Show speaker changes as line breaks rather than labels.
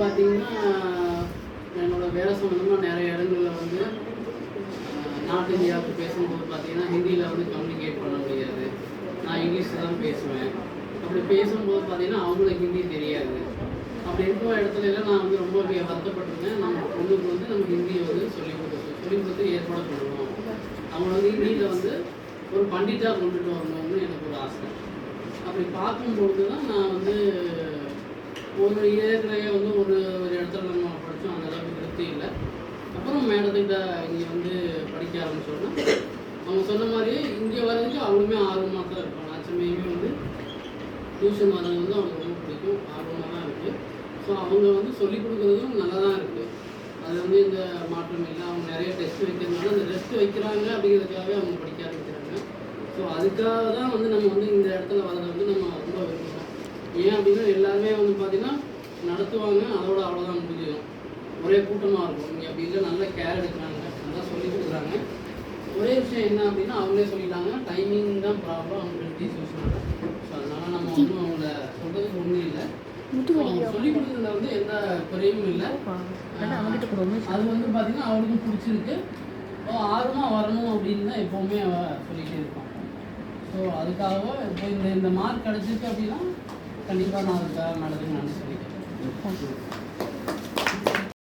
பார்த்தீங்கன்னா என்னோட வேலை சம்மந்தமாக நிறைய இடங்களில் வந்து நார்த் இந்தியாவுக்கு பேசும்போது பார்த்தீங்கன்னா ஹிந்தியில் வந்து கம்யூனிகேட் பண்ண முடியாது. நான் இங்கிலீஷ் தான் பேசுவேன். அப்படி பேசும்போது பார்த்தீங்கன்னா அவங்களுக்கு ஹிந்தி தெரியாது. அப்படி இருக்கிற இடத்துல எல்லாம் நான் வந்து ரொம்ப வருத்தப்பட்டிருந்தேன். நம்ம பொண்ணுக்கு வந்து நம்ம ஹிந்தியை வந்து சொல்லிக் கொடுத்து ஏற்பாடு பண்ணுவோம். அவங்க வந்து ஹிந்தியில் வந்து ஒரு பண்டிட்டாக கொண்டுட்டு வரணும்னு எனக்கு ஒரு ஆசை. அப்படி பார்க்கும்பொழுது தான் நான் வந்து ஒரு ஏற்கனவே வந்து ஒரு இடத்துல நம்ம படித்தோம், அந்த அளவுக்கு திருப்தி இல்லை. அப்புறம் மேடத்துக்கிட்ட இங்கே வந்து படிக்க ஆரம்பிச்சோன்னா அவங்க சொன்ன மாதிரியே இங்கே வர்றதுக்கு அவங்களுமே ஆர்வமாக தான் இருப்பாங்க. லட்சுமியுமே வந்து டியூஷன் வர்றது வந்து அவங்களுக்கு ரொம்ப பிடிக்கும், ஆர்வமாக தான் இருக்குது. ஸோ அவங்க வந்து சொல்லிக் கொடுக்குறதும் நல்லா தான் இருக்குது. அது வந்து இந்த மாற்றம் இல்லை. அவங்க நிறைய டெஸ்ட் வைக்கிறதுனால அந்த டெஸ்ட் வைக்கிறாங்க அப்படிங்கிறதுக்காகவே அவங்க படிக்க ஆரம்பிக்கிறாங்க. ஸோ அதுக்காக தான் வந்து நம்ம வந்து இந்த இடத்துல வர்றதை வந்து நம்ம ரொம்ப விரும்புகிறோம். ஏன் அப்படின்னா எல்லாருமே வந்து பார்த்திங்கன்னா நடத்துவாங்க, அதோட அவ்வளோதான் முடிஞ்சிடும். ஒரே கூட்டமாக இருக்கும். இங்கே அப்படி இல்லை, நல்ல கேர் எடுக்கிறாங்க, நல்லா சொல்லிக் கொடுக்குறாங்க. ஒரே விஷயம் என்ன அப்படின்னா அவங்களே சொல்லிட்டாங்க, டைமிங் தான் ப்ராப்ளம். அவங்க டீச் சொன்னாங்க. ஸோ அதனால் நம்ம வந்து அவங்கள சொல்கிறதுக்கு ஒன்றும் இல்லை. சொல்லிக் கொடுக்குறதுல வந்து எந்த குறையும் இல்லை. அது வந்து பார்த்திங்கன்னா அவளுக்கும் பிடிச்சிருக்கு. ஆர்வமாக வரணும் அப்படின்னு தான் எப்போவுமே அவள் சொல்லிகிட்டே இருப்பான். ஸோ அதுக்காக இப்போ இந்த மார்க் கிடச்சிருக்கு அப்படின்னா கண்டிப்பாக நான் அதுக்காக நடந்துக்கு நான் சொல்லிக்கிறேன்.